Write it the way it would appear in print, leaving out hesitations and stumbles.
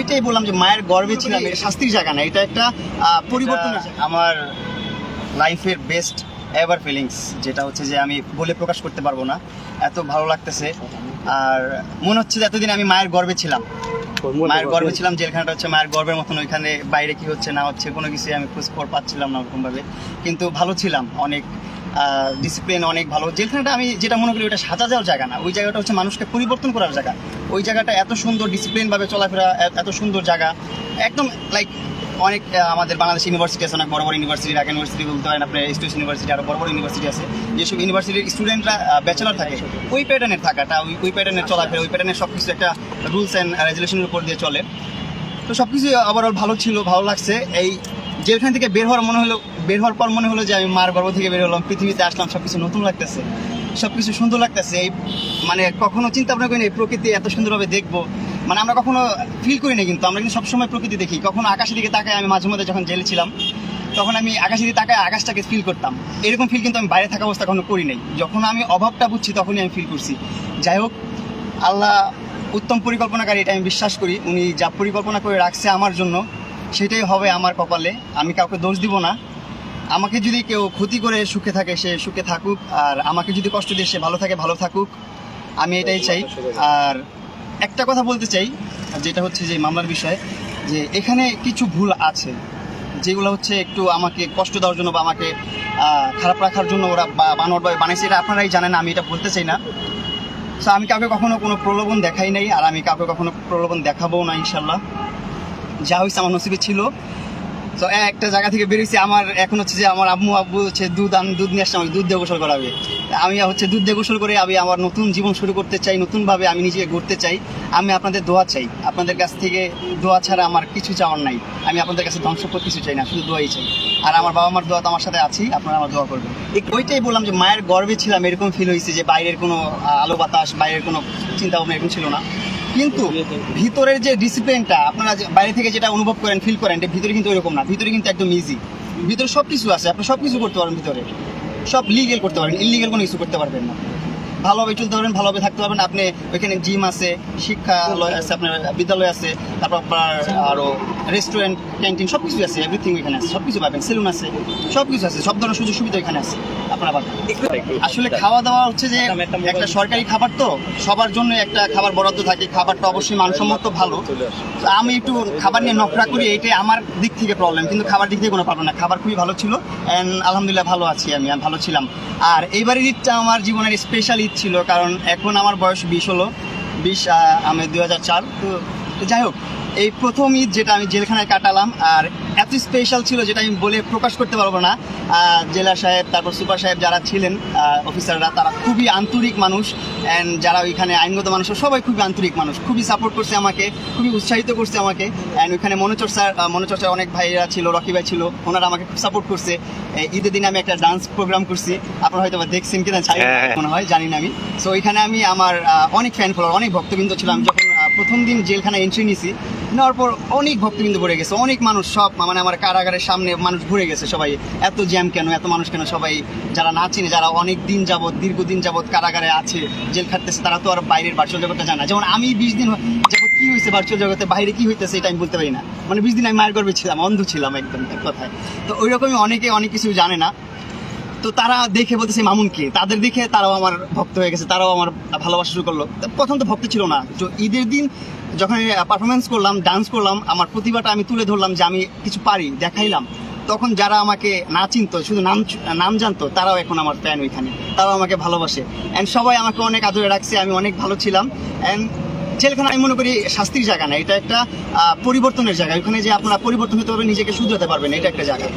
ওইটাই বললাম যে মায়ের গর্ভে ছিলাম, এটা শাস্তির জায়গা না, এটা একটা পরিবর্তনের জায়গা। আমার লাইফের বেস্ট এভার ফিলিংস, যেটা হচ্ছে যে আমি বলে প্রকাশ করতে পারবো না, এত ভালো লাগতেছে। আর মনে হচ্ছে যে এতদিন আমি মায়ের গর্ভে ছিলাম, জেলখানাটা হচ্ছে মায়ের গর্ভের মতন। ওইখানে বাইরে কি হচ্ছে না হচ্ছে কোনো কিছু আমি খোঁজখবর পাচ্ছিলাম না ওরকমভাবে, কিন্তু ভালো ছিলাম, অনেক ডিসিপ্লিন অনেক ভালো। জেলখানাটা আমি যেটা মনে করি ওটা সাজা যাওয়ার জায়গা না, ওই জায়গাটা হচ্ছে মানুষকে পরিবর্তন করার জায়গা। ওই জায়গাটা এত সুন্দর, ডিসিপ্লিনভাবে চলাফেরা, এত সুন্দর জায়গা, একদম লাইক অনেক আমাদের বাংলাদেশ ইউনিভার্সিটি আছে, অনেক বড় বড় ইউনিভার্সিটি, ঢাকা ইউনিভার্সিটি বলতে পারেন, আপনার স্টেট ইউনিভার্সিটি, আরও বড় বড় ইউনিভার্সিটি আছে, যেসব ইউনিভার্সিটির স্টুডেন্টরা ব্যাচেলর থাকে, ওই প্যাটার্নের থাকাটা, ওই প্যাটার্নের চলাফেরা, ওই প্যাটার্নের সব কিছু একটা রুলস অ্যান্ড রেজুলেশনের উপর দিয়ে চলে। তো সব কিছু ওভারঅল ভালো ছিল, ভালো লাগছে। এই জেলখান থেকে বের হওয়ার পর মনে হলো যে আমি মার গর্ভ থেকে বের হলাম, পৃথিবীতে আসলাম, সব কিছু নতুন লাগতেছে, সব কিছু সুন্দর লাগতেছে। এই মানে কখনো চিন্তা ভাবনা করিনি এই প্রকৃতি এত সুন্দরভাবে দেখবো, মানে আমরা কখনো ফিল করি না, কিন্তু আমরা কিন্তু সবসময় প্রকৃতি দেখি। কখনো আকাশের দিকে তাকায়, আমি মাঝে মধ্যে যখন জেলে ছিলাম তখন আমি আকাশের দিকে তাকায় আকাশটাকে ফিল করতাম, এরকম ফিল কিন্তু আমি বাইরে থাকা অবস্থা কখনো করি নাই। যখন আমি অভাবটা বুঝছি তখনই আমি ফিল করছি। যাই হোক, আল্লাহ উত্তম পরিকল্পনাকারী, এটা আমি বিশ্বাস করি। উনি যা পরিকল্পনা করে রাখছে আমার জন্য সেটাই হবে আমার কপালে, আমি কাউকে দোষ দিব না। আমাকে যদি কেউ ক্ষতি করে সুখে থাকে সে সুখে থাকুক, আর আমাকে যদি কষ্ট দিয়ে সে ভালো থাকে ভালো থাকুক, আমি এটাই চাই। আর একটা কথা বলতে চাই, যেটা হচ্ছে যে মামলার বিষয়ে, যে এখানে কিছু ভুল আছে যেগুলো হচ্ছে একটু আমাকে কষ্ট দেওয়ার জন্য বা আমাকে খারাপ রাখার জন্য ওরা বানোয়ারভাবে বানাইছে, এটা আপনারাই জানেন, আমি এটা বলতে চাই না। সো আমি কাউকে কখনো কোনো প্রলোভন দেখাই নাই, আর আমি কাউকে কখনো প্রলোভন দেখাবও না ইনশাল্লাহ। যা হয়েছে আমার নসিবে ছিল। তো একটা জায়গা থেকে বেরিয়েছি, আমার এখন হচ্ছে যে আমার আব্বু হচ্ছে আমি দুধ নিয়ে আসছি, আমাকে দুধ দিয়ে গোসল করাবে। আমি হচ্ছে দুধ দিয়ে গোসল করে আমি আমার নতুন জীবন শুরু করতে চাই, নতুনভাবে আমি নিজেকে গড়তে চাই। আমি আপনাদের দোয়া চাই, আপনাদের কাছ থেকে দোয়া ছাড়া আমার কিছু চাওয়ার নাই। আমি আপনাদের কাছে ধ্বংসপদ কিছু চাই না, শুধু দোয়াই চাই। আর আমার বাবা মার দোয়া তো আমার সাথে আছি, আপনারা আমার দোয়া করবেন। ওইটাই বললাম যে মায়ের গর্ভে ছিলাম, এরকম ফিল হয়েছে যে বাইরের কোনো আলো বাতাস, বাইরের কোনো চিন্তা ভাবনা এরকম ছিল না। কিন্তু ভিতরের যে ডিসিপ্লিনটা আপনারা বাইরে থেকে যেটা অনুভব করেন, ফিল করেন, ভিতরে কিন্তু ওইরকম না। ভিতরে কিন্তু একদম ইজি, ভিতরে সব কিছু আছে, আপনি সব কিছু করতে পারেন, ভিতরে সব লিগেল করতে পারেন, ইলিগেল কোনো কিছু করতে পারবেন না। ভালোভাবে চলতে পারবেন, ভালোভাবে থাকতে পারবেন। আপনি ওইখানে জিম আছে, শিক্ষালয় আছে, আপনার বিদ্যালয় আছে, তারপর আপনার আরও রেস্টুরেন্ট, ক্যান্টিন সব কিছু আছে, এভরিথিং এখানে আছে, সব কিছু পাবেন, সেলুন আছে, সব কিছু আছে, সব ধরনের সুযোগ সুবিধা এখানে আছে আপনারা পাবেন। আসলে খাওয়া দাওয়া হচ্ছে যে একটা সরকারি খাবার, তো সবার জন্য একটা খাবার বরাদ্দ থাকে, খাবারটা অবশ্যই মানসম্মত ভালো। আমি একটু খাবার নিয়ে নকরা করি, এইটাই আমার দিক থেকে প্রবলেম, কিন্তু খাবার দিক থেকে কোনো প্রবলেম না। খাবার খুবই ভালো ছিল, অ্যান্ড আলহামদুলিল্লাহ ভালো আছি, আমি ভালো ছিলাম। আর এইবারের ঈদটা আমার জীবনের স্পেশাল ঈদ ছিল, কারণ এখন আমার বয়স 20 হলো, আমি 2004। তো যাই হোক, এই প্রথম ঈদ যেটা আমি জেলখানায় কাটালাম, আর এত স্পেশাল ছিল যেটা আমি বলে প্রকাশ করতে পারবো না। জেলা সাহেব, তারপর সুপার সাহেব যারা ছিলেন, অফিসাররা, তারা খুবই আন্তরিক মানুষ, অ্যান্ড যারা ওইখানে আইনগত মানুষ সবাই খুবই আন্তরিক মানুষ, খুবই সাপোর্ট করছে আমাকে, খুবই উৎসাহিত করছে আমাকে। অ্যান্ড ওইখানে মনোচর্চার অনেক ভাইরা ছিল, রকি ভাই ছিল, ওনারা আমাকে খুব সাপোর্ট করছে। ঈদের দিনে আমি একটা ডান্স প্রোগ্রাম করছি, আপনারা হয়তো দেখছেন কিনা মনে হয়, জানি না আমি। সো ওইখানে আমি আমার অনেক ফ্যান ফলোয়ার, অনেক ভক্তবৃন্দ ছিল। আমি যখন প্রথম দিন জেলখানায় এন্ট্রি নিয়েছি, নেওয়ার পর অনেক ভক্তবৃন্দ ভরে গেছে, অনেক মানুষ, সব মানে আমার কারাগারের সামনে মানুষ ভরে গেছে। সবাই এত জ্যাম কেন, এত মানুষ কেন? সবাই যারা না চিনে, যারা অনেক দিন যাবৎ, দীর্ঘদিন যাবৎ কারাগারে আছে, জেল খাটতেছে, তারা তো আর বাইরের ভার্চুয়াল জগৎটা জানা। যেমন আমি 20 দিন যাবৎ কি হয়েছে ভার্চুয়াল জগতে, বাইরে কি হইতেছে এটা আমি বলতে পারি না। মানে 20 দিন আমি মায়ের গর্ভে ছিলাম, অন্ধ ছিলাম একদম, এক কথায়। তো ওই রকমই অনেকে অনেক কিছু জানে না। তো তারা দেখে বলতেছে মামুন কে, তাদের দেখে তারাও আমার ভক্ত হয়ে গেছে, তারাও আমার ভালোবাসা শুরু করলো। প্রথম তো ভক্ত ছিল না, তো ঈদের দিন যখন পারফরমেন্স করলাম, ডান্স করলাম, আমার প্রতিভাটা আমি তুলে ধরলাম যে আমি কিছু পারি, দেখাইলাম, তখন যারা আমাকে না চিনতো, শুধু নাম জানতো, তারাও এখন আমার ফ্যান, ওইখানে তারাও আমাকে ভালোবাসে। অ্যান্ড সবাই আমাকে অনেক আদরে রাখছে, আমি অনেক ভালো ছিলাম। অ্যান্ড জেলখানা আমি মনে করি শাস্তির জায়গা না, এটা একটা পরিবর্তনের জায়গা। ওখানে যে আপনারা পরিবর্তন হতে পারবেন, নিজেকে শুধরাতে পারবেন, এটা একটা জায়গা।